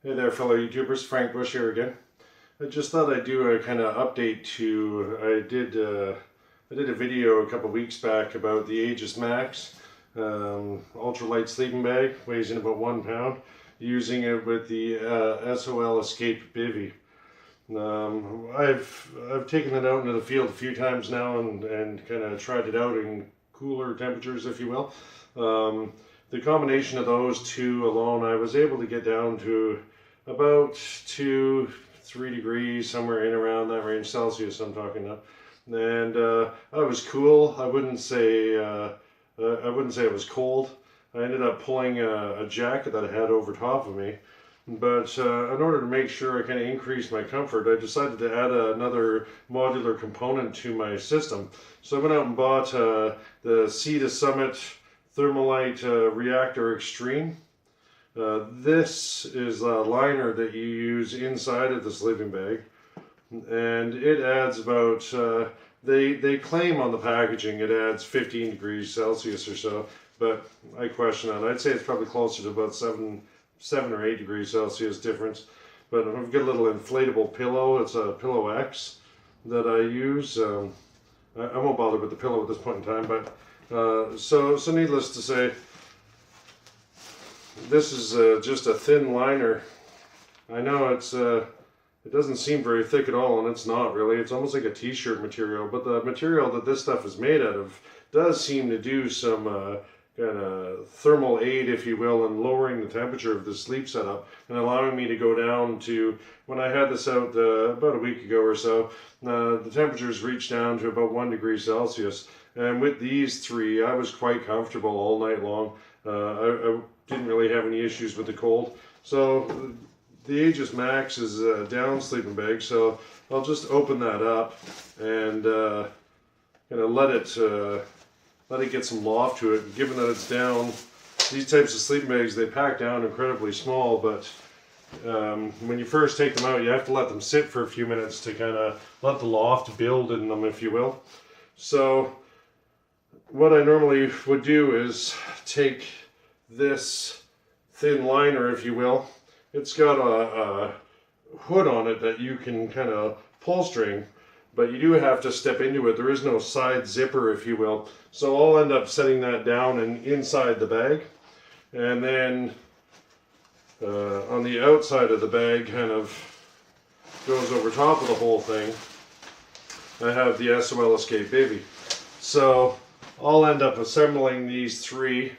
Hey there, fellow YouTubers. Frank Bush here again. I just thought I'd do a kind of update to. I did a video a couple weeks back about the Aegismax ultralight sleeping bag, weighs in about 1 pound, using it with the SOL Escape bivvy. I've taken it out into the field a few times now and kind of tried it out in cooler temperatures, if you will. The combination of those two alone, I was able to get down to about 2-3 degrees, somewhere in around that range Celsius I'm talking now. And I was cool. I wouldn't say it was cold. I ended up pulling a jacket that I had over top of me. But in order to make sure I kind of increased my comfort, I decided to add another modular component to my system. So I went out and bought the Sea to Summit Thermalite Reactor Extreme. This is a liner that you use inside of the sleeping bag, and it adds about, they claim on the packaging it adds 15 degrees Celsius or so, but I question that. I'd say it's probably closer to about 7 or 8 degrees Celsius difference. But I've got a little inflatable pillow. It's a Pillow X that I use. I won't bother with the pillow at this point in time, but so needless to say, this is just a thin liner. I know it doesn't seem very thick at all, and it's not really. It's almost like a t-shirt material, but the material that this stuff is made out of does seem to do some kind of thermal aid, if you will, in lowering the temperature of the sleep setup and allowing me to go down to, when I had this out about a week ago or so, the temperatures reached down to about 1 degree Celsius. And with these three, I was quite comfortable all night long. I didn't really have any issues with the cold. So the Aegismax is a down sleeping bag, so I'll just open that up and kind of let it get some loft to it. Given that it's down, these types of sleeping bags, they pack down incredibly small, but when you first take them out, you have to let them sit for a few minutes to kind of let the loft build in them, if you will. So what I normally would do is take this thin liner, if you will. It's got a hood on it that you can kind of pull string, but you do have to step into it. There is no side zipper, if you will. So I'll end up setting that down and inside the bag. And then on the outside of the bag, kind of goes over top of the whole thing, I have the SOL Escape bivvy. So I'll end up assembling these three.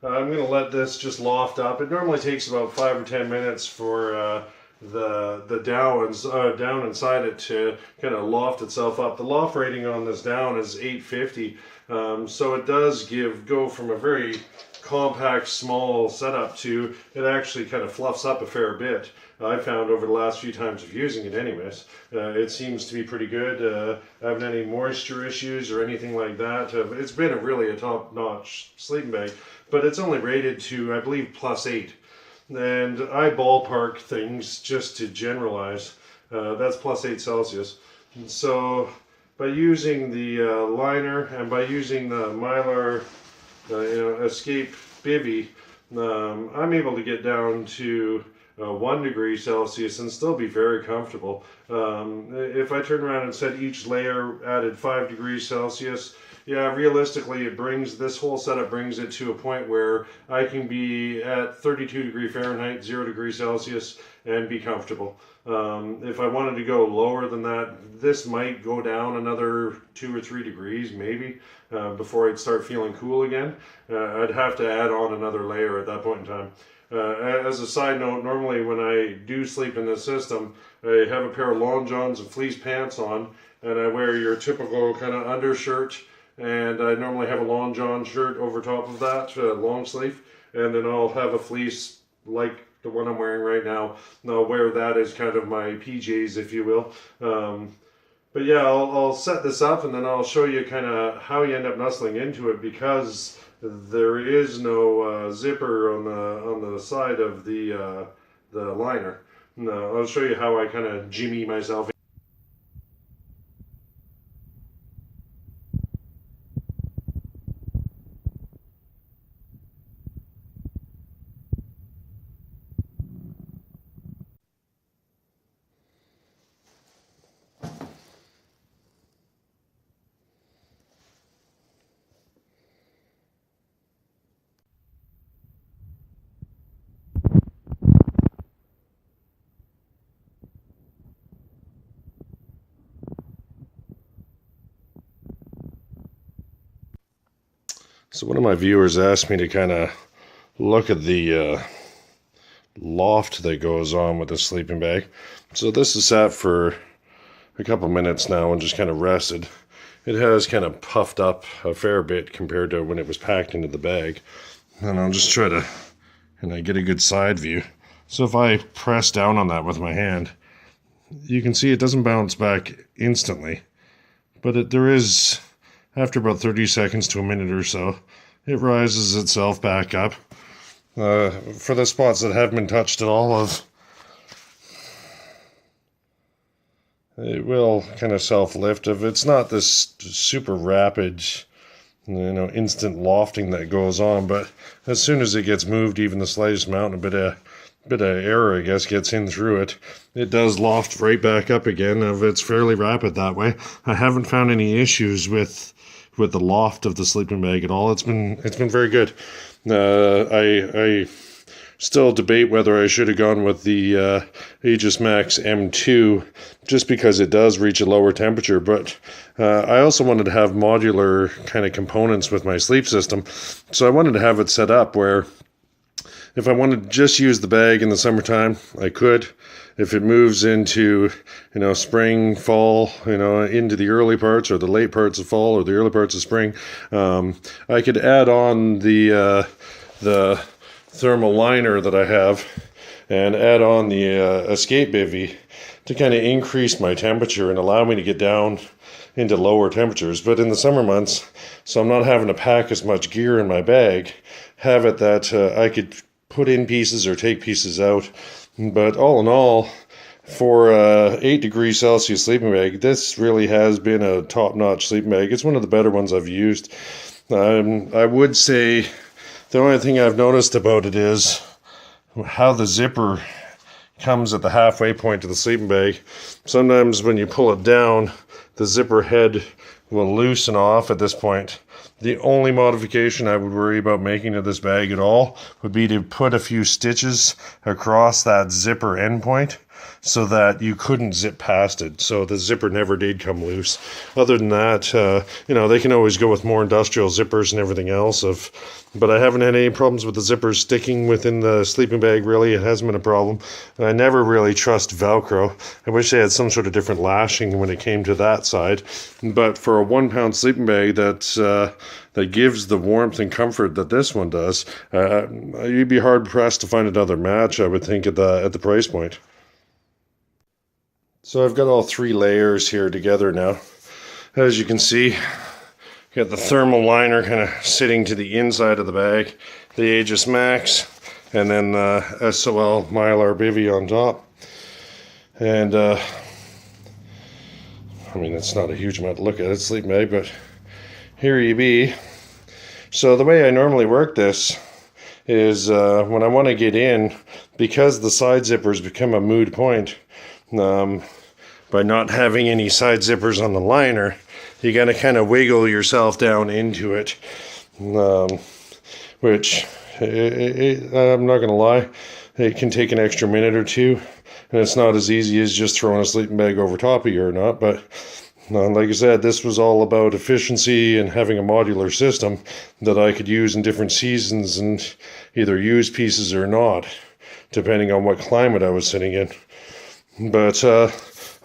I'm going to let this just loft up. It normally takes about 5 or 10 minutes for the down inside it to kind of loft itself up. The loft rating on this down is 850, so it does go from a very compact, small setup to it actually kind of fluffs up a fair bit. I found over the last few times of using it anyways. It seems to be pretty good. I haven't any moisture issues or anything like that. It's been really a top-notch sleeping bag, but it's only rated to, I believe, +8. And I ballpark things just to generalize. That's +8 Celsius. And so by using the liner and by using the Mylar Escape bivvy, I'm able to get down to 1 degree Celsius and still be very comfortable. If I turn around and said each layer added 5 degrees Celsius, yeah, realistically, this whole setup brings it to a point where I can be at 32 degrees Fahrenheit, 0 degrees Celsius, and be comfortable. If I wanted to go lower than that, this might go down another 2 or 3 degrees, maybe, before I'd start feeling cool again. I'd have to add on another layer at that point in time. As a side note, normally when I do sleep in this system, I have a pair of long johns and fleece pants on, and I wear your typical kind of undershirt, and I normally have a long john shirt over top of that, long sleeve, and then I'll have a fleece like the one I'm wearing right now, and I'll wear that as kind of my PJs, if you will. But yeah, I'll set this up, and then I'll show you kind of how you end up nestling into it, because there is no zipper on the side of the liner. No, I'll show you how I kind of jimmy myself. So one of my viewers asked me to kind of look at the loft that goes on with the sleeping bag. So this is sat for a couple minutes now and just kind of rested. It has kind of puffed up a fair bit compared to when it was packed into the bag. And I'll just try to get a good side view. So if I press down on that with my hand, you can see it doesn't bounce back instantly. But there is, after about 30 seconds to a minute or so, it rises itself back up. For the spots that haven't been touched at all, it will kind of self-lift. If it's not this super rapid, instant lofting that goes on, but as soon as it gets moved, even the slightest amount, a bit of air, I guess, gets in through it, it does loft right back up again. It's fairly rapid that way. I haven't found any issues with the loft of the sleeping bag at all. It's been very good. I still debate whether I should have gone with the Aegismax M2 just because it does reach a lower temperature, but I also wanted to have modular kind of components with my sleep system, so I wanted to have it set up where if I wanted to just use the bag in the summertime, I could. If it moves into, spring, fall, into the early parts or the late parts of fall or the early parts of spring, I could add on the thermal liner that I have and add on the escape bivvy to kind of increase my temperature and allow me to get down into lower temperatures. But in the summer months, so I'm not having to pack as much gear in my bag, have it that I could put in pieces or take pieces out. But all in all, for 8 degrees Celsius sleeping bag, this really has been a top-notch sleeping bag. It's one of the better ones I've used. I would say the only thing I've noticed about it is how the zipper comes at the halfway point of the sleeping bag. Sometimes when you pull it down, the zipper head will loosen off at this point. The only modification I would worry about making to this bag at all would be to put a few stitches across that zipper endpoint so that you couldn't zip past it, so the zipper never did come loose. Other than that, they can always go with more industrial zippers and everything else. But I haven't had any problems with the zippers sticking within the sleeping bag, really. It hasn't been a problem. And I never really trust Velcro. I wish they had some sort of different lashing when it came to that side. But for a 1 pound sleeping bag that gives the warmth and comfort that this one does, you'd be hard pressed to find another match, I would think, at the price point. So I've got all 3 layers here together now. As you can see, got the thermal liner kind of sitting to the inside of the bag, the Aegismax, and then the SOL Mylar bivvy on top. And it's not a huge amount to look at, it's a sleeping bag, but here you be. So the way I normally work this is when I want to get in, because the side zippers become a moot point, by not having any side zippers on the liner, you got to kind of wiggle yourself down into it, which I'm not going to lie, it can take an extra minute or two, and it's not as easy as just throwing a sleeping bag over top of you or not. But like I said, this was all about efficiency and having a modular system that I could use in different seasons and either use pieces or not, depending on what climate I was sitting in. But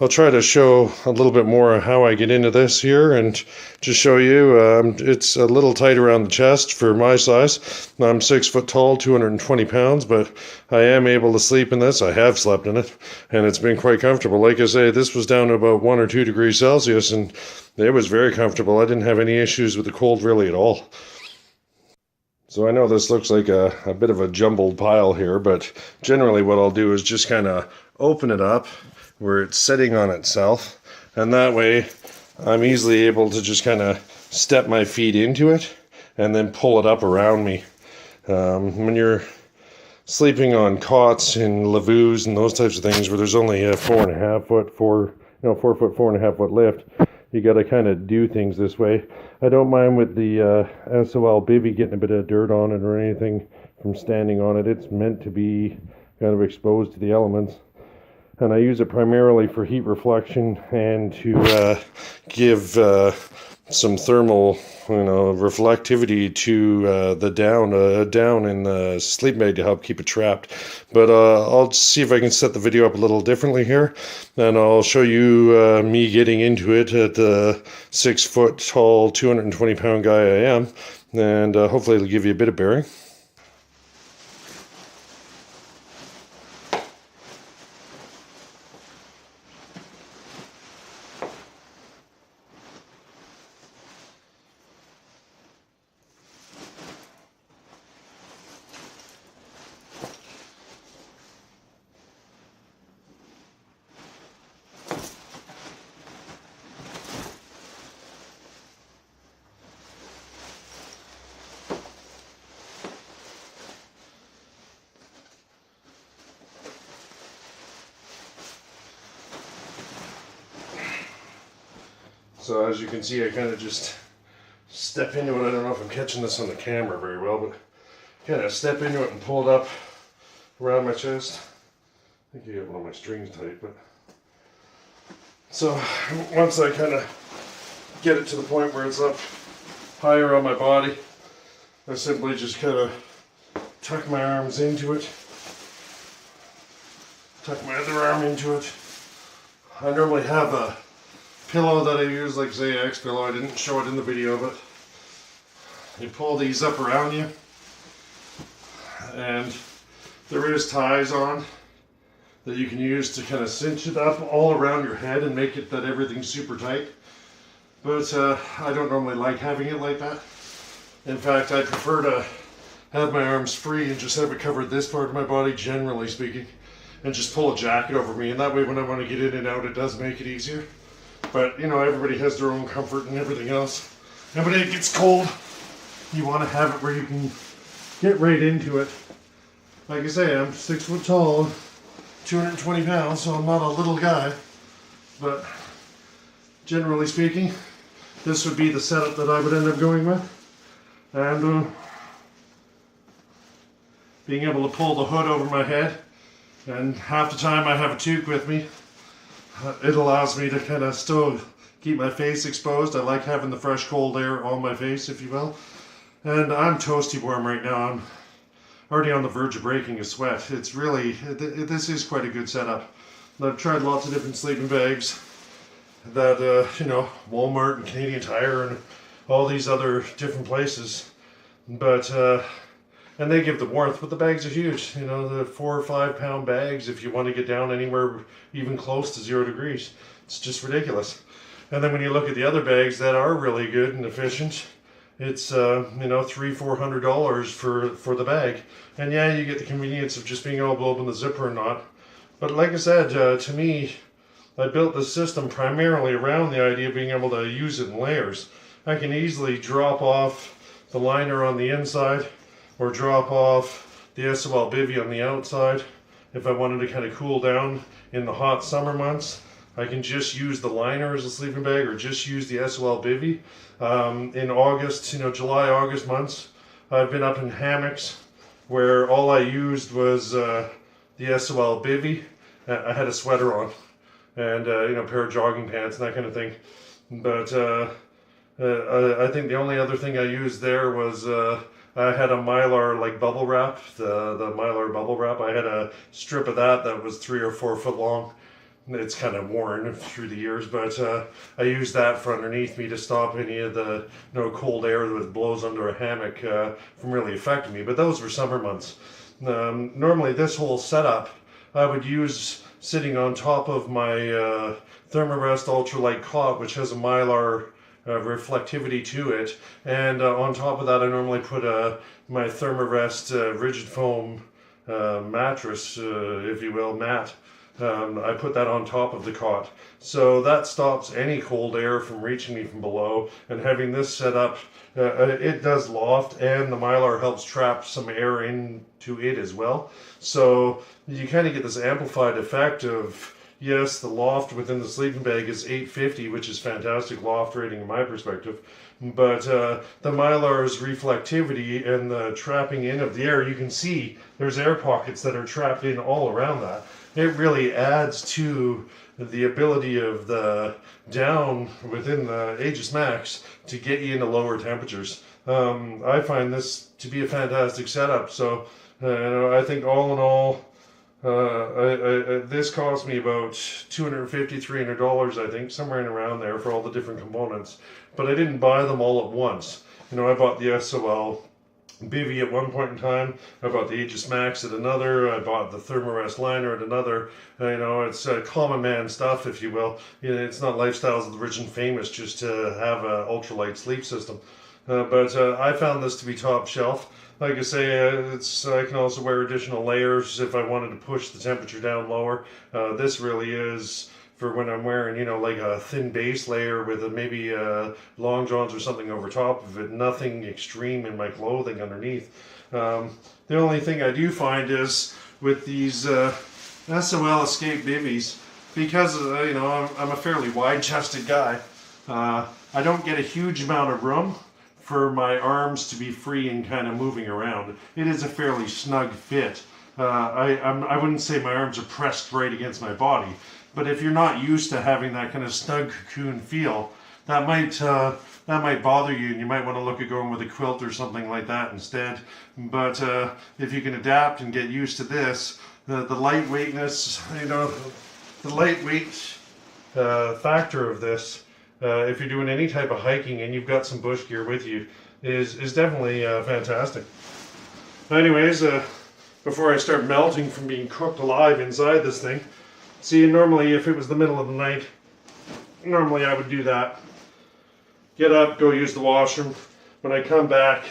I'll try to show a little bit more of how I get into this here and just show you. It's a little tight around the chest for my size. I'm 6 foot tall, 220 pounds, but I am able to sleep in this. I have slept in it, and it's been quite comfortable. Like I say, this was down to about 1 or 2 degrees Celsius, and it was very comfortable. I didn't have any issues with the cold really at all. So I know this looks like a bit of a jumbled pile here, but generally what I'll do is just kind of open it up where it's sitting on itself, and that way I'm easily able to just kind of step my feet into it and then pull it up around me. When you're sleeping on cots in lavus and those types of things where there's only a 4.5 foot, 4 foot, 4.5 foot lift, you got to kind of do things this way. I don't mind with the SOL bivvy getting a bit of dirt on it or anything from standing on it. It's meant to be kind of exposed to the elements. And I use it primarily for heat reflection and to give some thermal, reflectivity to the down in the sleeping bag to help keep it trapped. But I'll see if I can set the video up a little differently here, and I'll show you me getting into it at the 6 foot tall, 220 pound guy I am, and hopefully it'll give you a bit of bearing. So as you can see, I kind of just step into it. I don't know if I'm catching this on the camera very well, but kind of step into it and pull it up around my chest. I think I got one of my strings tight, but so once I kind of get it to the point where it's up higher on my body, I simply just kind of tuck my arms into it, tuck my other arm into it. I normally have a pillow that I use, like say X pillow. I didn't show it in the video, but you pull these up around you, and there is ties on that you can use to kind of cinch it up all around your head and make it that everything's super tight. But I don't normally like having it like that. In fact, I prefer to have my arms free and just have it cover this part of my body, generally speaking, and just pull a jacket over me, and that way when I want to get in and out, it does make it easier. But, everybody has their own comfort and everything else. And when it gets cold, you want to have it where you can get right into it. Like I say, I'm 6 foot tall, 220 pounds, so I'm not a little guy. But generally speaking, this would be the setup that I would end up going with. And being able to pull the hood over my head, and half the time I have a toque with me. It allows me to kind of still keep my face exposed. I like having the fresh cold air on my face, if you will. And I'm toasty warm right now. I'm already on the verge of breaking a sweat. It's really, this is quite a good setup. I've tried lots of different sleeping bags that, Walmart and Canadian Tire and all these other different places. But, and they give the warmth, but the bags are huge. The 4 or 5 pound bags if you want to get down anywhere even close to 0 degrees. It's just ridiculous. And then when you look at the other bags that are really good and efficient, it's $300-400 for the bag. And yeah, you get the convenience of just being able to open the zipper and not. But like I said, to me, I built this system primarily around the idea of being able to use it in layers. I can easily drop off the liner on the inside, or drop off the SOL bivvy on the outside. If I wanted to kind of cool down in the hot summer months, I can just use the liner as a sleeping bag, or just use the SOL bivvy. In August, July, August months, I've been up in hammocks where all I used was the SOL bivvy. I had a sweater on and a pair of jogging pants and that kind of thing. But I think the only other thing I used there was I had a Mylar bubble wrap, the Mylar bubble wrap. I had a strip of that was 3 or 4 foot long. It's kind of worn through the years, but I used that for underneath me to stop any of the cold air that blows under a hammock from really affecting me. But those were summer months. Normally this whole setup I would use sitting on top of my Thermarest ultralight cot, which has a Mylar reflectivity to it, and on top of that I normally put my Thermarest rigid foam mattress, if you will, mat. I put that on top of the cot, so that stops any cold air from reaching me from below. And having this set up, it does loft, and the Mylar helps trap some air into it as well, so you kind of get this amplified effect of, yes, the loft within the sleeping bag is 850, which is fantastic loft rating in my perspective. But the Mylar's reflectivity and the trapping in of the air, you can see there's air pockets that are trapped in all around that. It really adds to the ability of the down within the Aegismax to get you into lower temperatures. I find this to be a fantastic setup. So I think all in all, this cost me about $250–300, I think, somewhere in around there for all the different components. But I didn't buy them all at once. I bought the SOL bivvy at one point in time. I bought the Aegismax at another. I bought the Thermarest liner at another. It's common man stuff, if you will. It's not Lifestyles of the Rich and Famous just to have an ultralight sleep system. But I found this to be top shelf. Like I say, I can also wear additional layers if I wanted to push the temperature down lower. This really is for when I'm wearing, like a thin base layer with maybe long johns or something over top of it. Nothing extreme in my clothing underneath. The only thing I do find is with these SOL Escape bivvies, because I'm a fairly wide-chested guy, I don't get a huge amount of room for my arms to be free and kind of moving around. It is a fairly snug fit. I wouldn't say my arms are pressed right against my body, but if you're not used to having that kind of snug cocoon feel, that might bother you, and you might want to look at going with a quilt or something like that instead. But if you can adapt and get used to this, the lightweightness, the lightweight factor of this, if you're doing any type of hiking and you've got some bush gear with you, is definitely fantastic. Anyways, before I start melting from being cooked alive inside this thing, see, normally if it was the middle of the night, normally I would do that. Get up, go use the washroom. When I come back,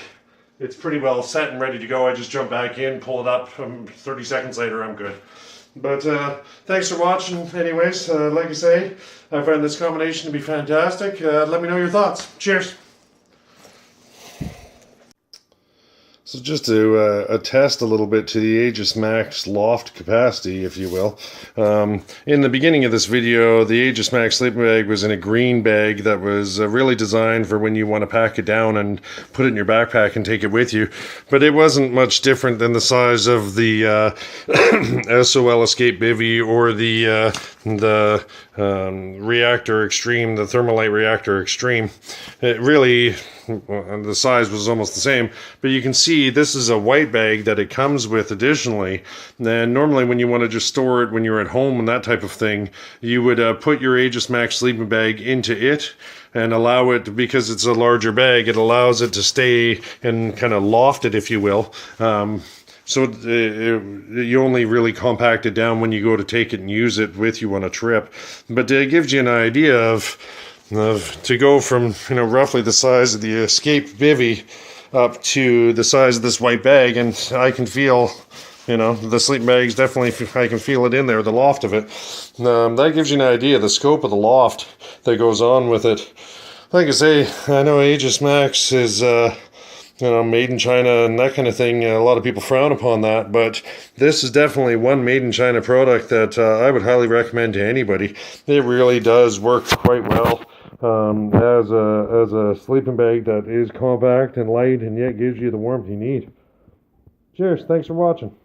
it's pretty well set and ready to go. I just jump back in, pull it up, 30 seconds later I'm good. But thanks for watching anyways. Like I say, I find this combination to be fantastic. Let me know your thoughts. Cheers. So just to attest a little bit to the Aegismax loft capacity, if you will. In the beginning of this video, the Aegismax sleeping bag was in a green bag that was really designed for when you want to pack it down and put it in your backpack and take it with you. But it wasn't much different than the size of the SOL Escape Bivvy or the Reactor Extreme, the Thermalite Reactor Extreme. It really, the size was almost the same, but you can see this is a white bag that it comes with additionally. And normally when you want to just store it when you're at home and that type of thing, you would put your Aegismax sleeping bag into it and allow it, because it's a larger bag, it allows it to stay and kind of loft it, if you will. So you only really compact it down when you go to take it and use it with you on a trip. But it gives you an idea of to go from roughly the size of the Escape bivvy up to the size of this white bag, and I can feel the sleeping bag's definitely, I can feel it in there, the loft of it. That gives you an idea of the scope of the loft that goes on with it. Like I say, I know Aegismax is made in China and that kind of thing. A lot of people frown upon that, but this is definitely one made in China product that I would highly recommend to anybody. It really does work quite well as a sleeping bag that is compact and light and yet gives you the warmth you need. Cheers, thanks for watching.